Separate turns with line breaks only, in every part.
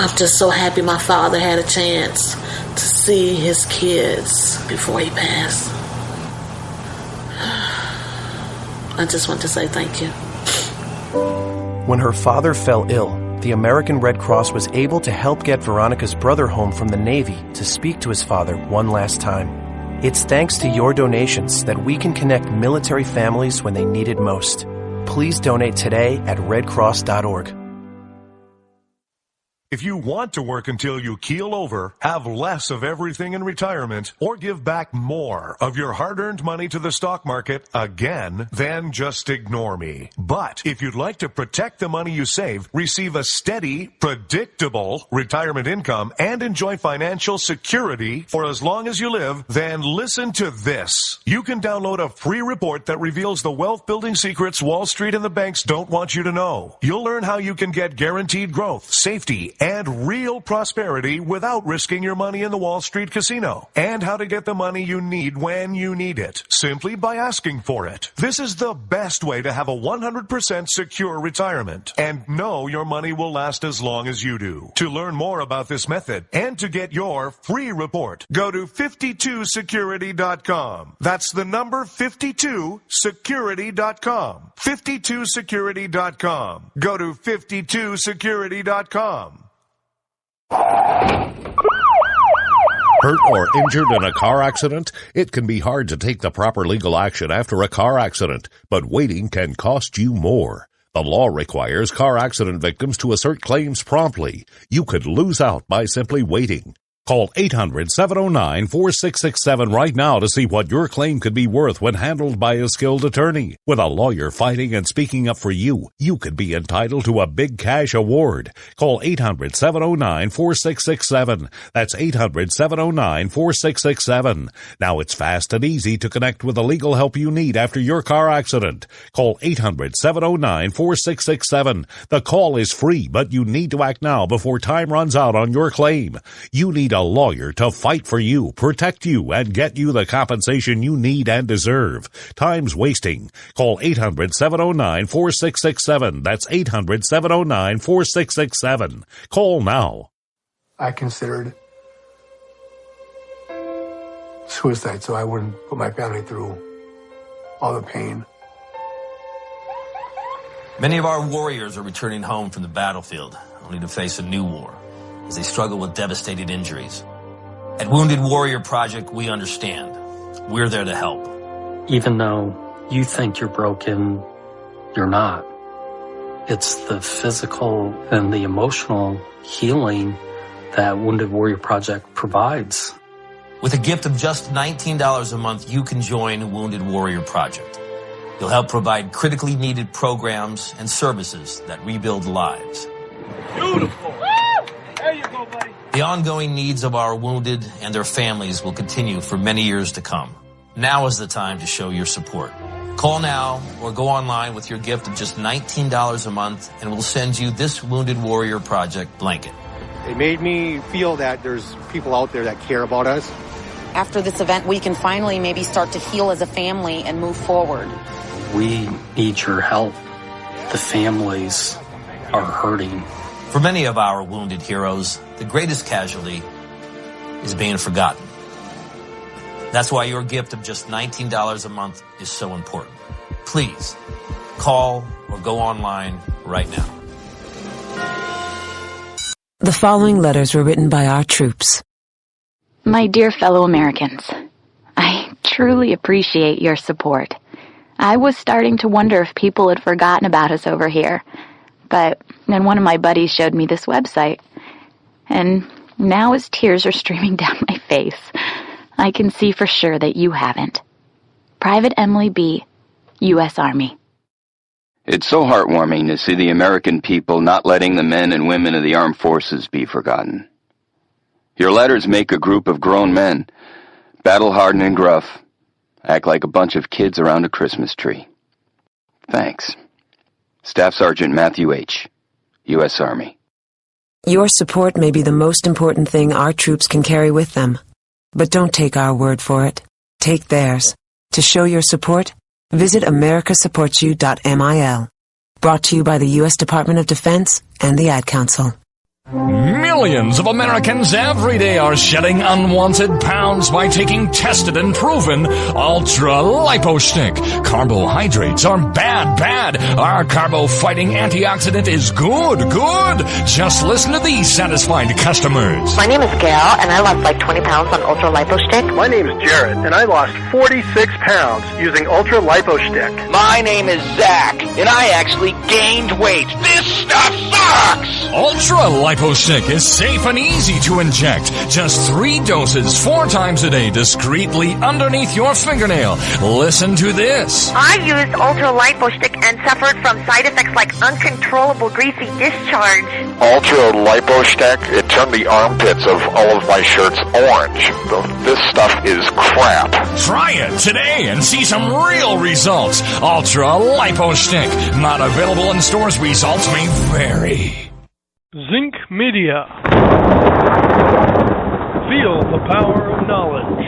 I'm just so happy my father had a chance to see his kids before he passed. I just want to say thank you.
When her father fell ill, the American Red Cross was able to help get Veronica's brother home from the Navy to speak to his father one last time. It's thanks to your donations that we can connect military families when they need it most. Please donate today at redcross.org.
If you want to work until you keel over, have less of everything in retirement, or give back more of your hard-earned money to the stock market again, then just ignore me. But if you'd like to protect the money you save, receive a steady, predictable retirement income, and enjoy financial security for as long as you live, then listen to this. You can download a free report that reveals the wealth-building secrets Wall Street and the banks don't want you to know. You'll learn how you can get guaranteed growth, safety, and real prosperity without risking your money in the Wall Street casino, and how to get the money you need when you need it, simply by asking for it. This is the best way to have a 100% secure retirement, and know your money will last as long as you do. To learn more about this method, and to get your free report, go to 52security.com. That's the number 52security.com. 52security.com. Go to 52security.com.
Hurt or injured in a car accident? It can be hard to take the proper legal action after a car accident, but waiting can cost you more. The law requires car accident victims to assert claims promptly. You could lose out by simply waiting. Call 800-709-4667 right now to see what your claim could be worth when handled by a skilled attorney. With a lawyer fighting and speaking up for you, you could be entitled to a big cash award. Call 800-709-4667. That's 800-709-4667. Now it's fast and easy to connect with the legal help you need after your car accident. Call 800-709-4667. The call is free, but you need to act now before time runs out on your claim. You need a lawyer to fight for you, protect you, and get you the compensation you need and deserve. Time's wasting. Call 800-709-4667. That's 800-709-4667. Call now.
I considered suicide so I wouldn't put my family through all the pain.
Many of our warriors are returning home from the battlefield, only to face a new war as they struggle with devastating injuries. At Wounded Warrior Project, we understand. We're there to help.
Even though you think you're broken, you're not. It's the physical and the emotional healing that Wounded Warrior Project provides.
With a gift of just $19 a month, you can join Wounded Warrior Project. You'll help provide critically needed programs and services that rebuild lives.
Beautiful. There you go, buddy.
The ongoing needs of our wounded and their families will continue for many years to come. Now is the time to show your support. Call now or go online with your gift of just $19 a month, and we'll send you this Wounded Warrior Project blanket.
It made me feel that there's people out there that care about us.
After this event, we can finally maybe start to heal as a family and move forward.
We need your help. The families are hurting.
For many of our wounded heroes, the greatest casualty is being forgotten. That's why your gift of just $19 a month is so important. Please, call or go online right now.
The following letters were written by our troops.
My dear fellow Americans, I truly appreciate your support. I was starting to wonder if people had forgotten about us over here. But then one of my buddies showed me this website, and now as tears are streaming down my face, I can see for sure that you haven't. Private Emily B., U.S. Army.
It's so heartwarming to see the American people not letting the men and women of the armed forces be forgotten. Your letters make a group of grown men, battle-hardened and gruff, act like a bunch of kids around a Christmas tree. Thanks. Staff Sergeant Matthew H., U.S. Army.
Your support may be the most important thing our troops can carry with them. But don't take our word for it. Take theirs. To show your support, visit americasupportsyou.mil. Brought to you by the U.S. Department of Defense and the Ad Council.
Millions of Americans every day are shedding unwanted pounds by taking tested and proven Ultra Lipo Stick. Carbohydrates are bad. Our carbo-fighting antioxidant is good. Just listen to these satisfied customers.
My name is Gail, and I lost like 20 pounds on Ultra Lipo Stick.
My name is Jared, and I lost 46 pounds using Ultra Lipo Stick.
My name is Zach, and I actually gained weight. This stuff sucks!
Ultra Lipo Stick is safe and easy to inject. Just 3 doses 4 times a day discreetly underneath your fingernail. Listen to this.
I used Ultra Lipo Stick and suffered from side effects like uncontrollable greasy discharge.
Ultra Lipo Stick, it turned the armpits of all of my shirts orange. This stuff is crap.
Try it today and see some real results. Ultra Lipo Stick. Not available in stores. Results may vary.
Zinc Media. Feel the power of knowledge.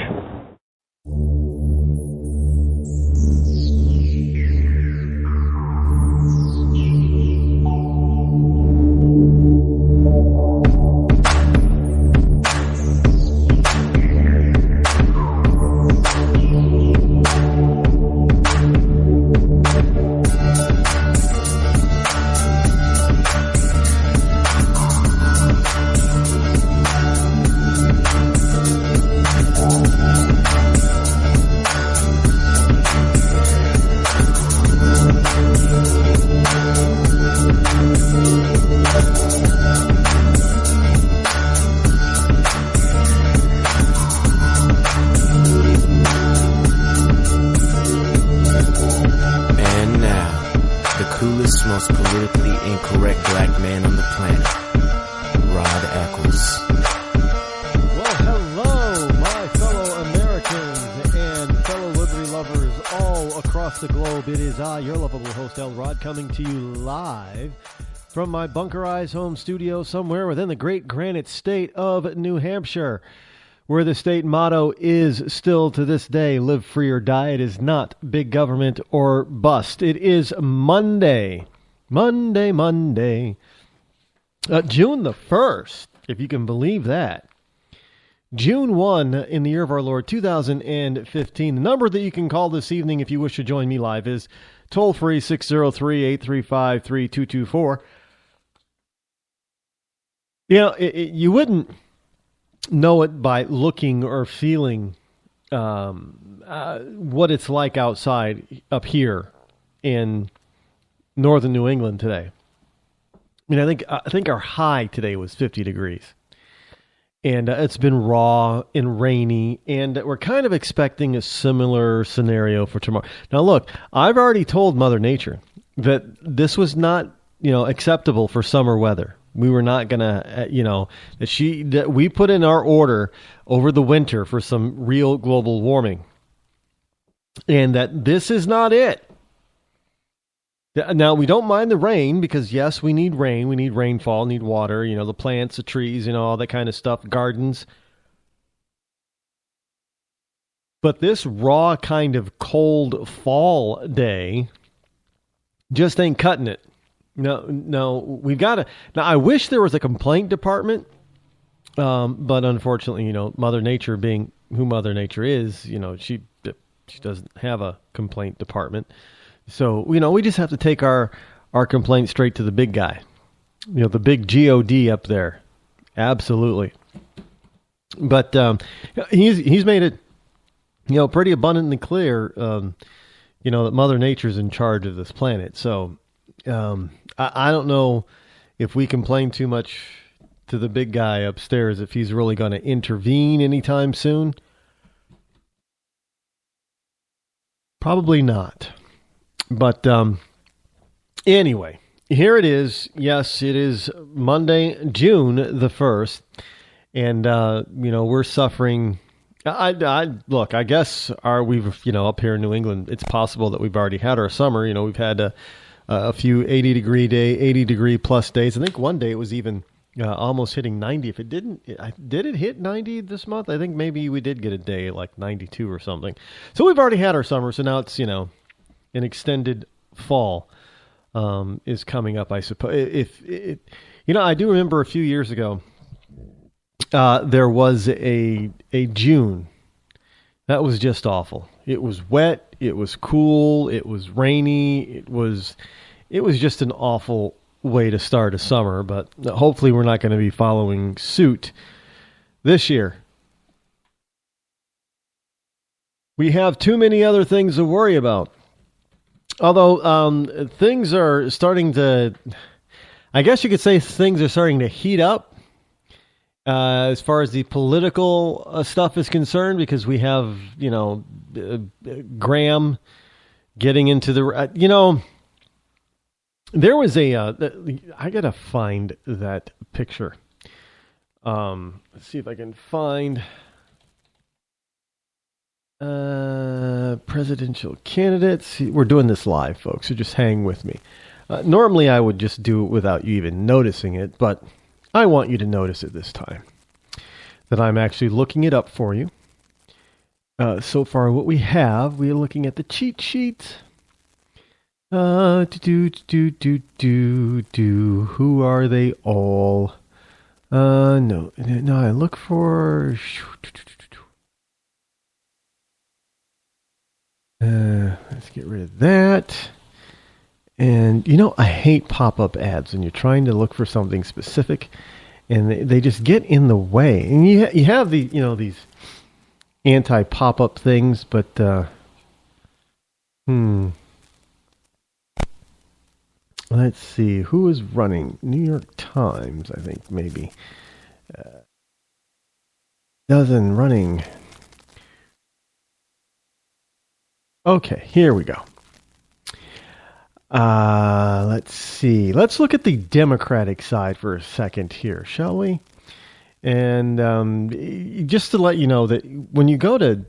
most politically incorrect black man on the planet, Rod Eccles.
Well, hello, my fellow Americans and fellow liberty lovers all across the globe. It is I, your lovable host, El Rod, coming to you live from my bunkerized home studio somewhere within the great granite state of New Hampshire, where the state motto is still to this day, live free or die. It is not big government or bust. It is Monday, June the 1st, if you can believe that. June 1 in the year of our Lord, 2015. The number that you can call this evening if you wish to join me live is toll-free 603-835-3224. You know, you wouldn't know it by looking or feeling what it's like outside up here in northern New England today. I mean, I think our high today was 50 degrees. And it's been raw and rainy, and we're kind of expecting a similar scenario for tomorrow. Now, look, I've already told Mother Nature that this was not, acceptable for summer weather. We were not going to, that we put in our order over the winter for some real global warming, and that this is not it. Now, we don't mind the rain because, yes, we need rain. We need rainfall, need water, the plants, the trees, all that kind of stuff, gardens. But this raw kind of cold fall day just ain't cutting it. No, we've got to. Now, I wish there was a complaint department, but unfortunately, Mother Nature being who Mother Nature is, she doesn't have a complaint department. So, we just have to take our complaint straight to the big guy, the big God up there. Absolutely. But he's made it, pretty abundantly clear, that Mother Nature's in charge of this planet. So I don't know if we complain too much to the big guy upstairs, if he's really going to intervene anytime soon. Probably not. But anyway, here it is. Yes, it is Monday, June the 1st. And, we're suffering. Look, I guess we've, up here in New England, it's possible that we've already had our summer. We've had a few 80 degree plus days. I think one day it was even almost hitting 90. If it did it hit 90 this month? I think maybe we did get a day like 92 or something. So we've already had our summer. So now it's, an extended fall is coming up, I suppose. I do remember a few years ago, there was a June. That was just awful. It was wet. It was cool. It was rainy. It was just an awful way to start a summer, but hopefully we're not going to be following suit this year. We have too many other things to worry about. Although things are starting to, I guess you could say things are starting to heat up as far as the political stuff is concerned, because we have, Graham getting into the, there was I got to find that picture. Let's see if I can find presidential candidates. We're doing this live, folks, so just hang with me. Normally I would just do it without you even noticing it, but I want you to notice it this time, that I'm actually looking it up for you. So far what we're looking at the cheat sheet. Who are they all? No, I look for... let's get rid of that. And, I hate pop-up ads when you're trying to look for something specific, and they just get in the way. And you have the, these anti-pop-up things, but, let's see, who is running? New York Times, I think, maybe. Doesn't running. Okay, here we go. Let's see. Let's look at the Democratic side for a second here, shall we? And just to let you know that when you go to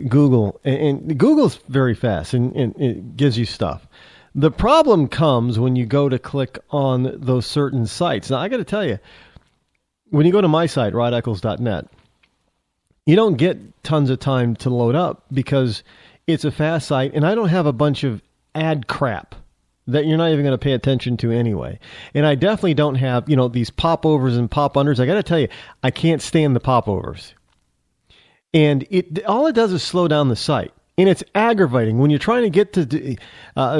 Google, and Google's very fast and it gives you stuff. The problem comes when you go to click on those certain sites. Now, I got to tell you, when you go to my site, rodeccles.net, you don't get tons of time to load up because it's a fast site, and I don't have a bunch of ad crap that you're not even going to pay attention to anyway. And I definitely don't have, these popovers and pop unders. I got to tell you, I can't stand the popovers. And all it does is slow down the site. And it's aggravating when you're trying to get to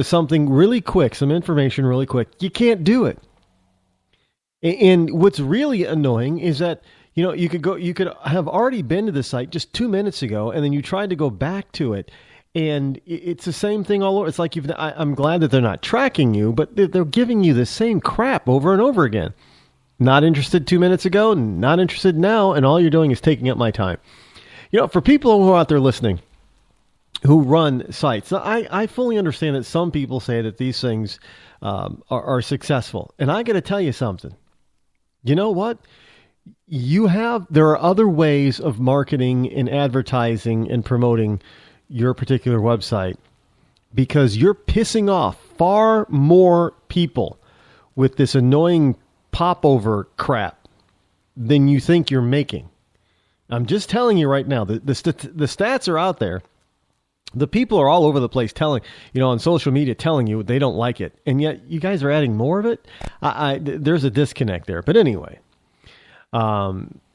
something really quick, some information really quick. You can't do it. And what's really annoying is that, you could have already been to the site just 2 minutes ago, and then you tried to go back to it. And it's the same thing all over. It's like I'm glad that they're not tracking you, but they're giving you the same crap over and over again. Not interested 2 minutes ago, not interested now, and all you're doing is taking up my time. For people who are out there listening, who run sites, I fully understand that some people say that these things are successful. And I got to tell you something. You know what? There are other ways of marketing and advertising and promoting your particular website, because you're pissing off far more people with this annoying popover crap than you think you're making. I'm just telling you right now, the stats are out there. The people are all over the place telling, on social media, telling you they don't like it. And yet you guys are adding more of it. There's a disconnect there. But anyway,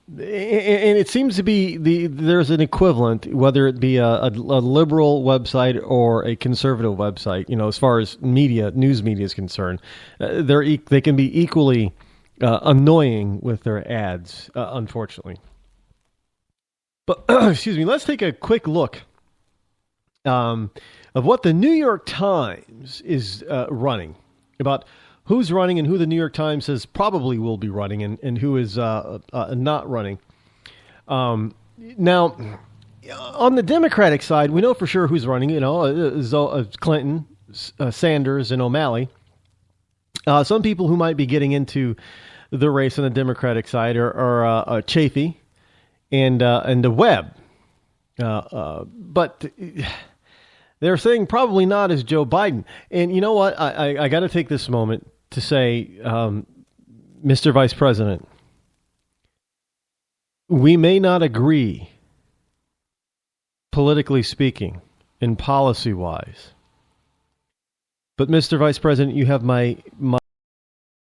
and it seems to be there's an equivalent, whether it be a liberal website or a conservative website, as far as news media is concerned, they can be equally annoying with their ads, unfortunately. But excuse me, let's take a quick look of what the New York Times is running, about who's running and who the New York Times says probably will be running, and who is not running. Now, on the Democratic side, we know for sure who's running, Clinton, Sanders, and O'Malley. Some people who might be getting into the race on the Democratic side are Chafee and the Webb. But they're saying probably not as Joe Biden. And you know what? I got to take this moment to say, Mr. Vice President, we may not agree, politically speaking, and policy-wise. But Mr. Vice President, you have my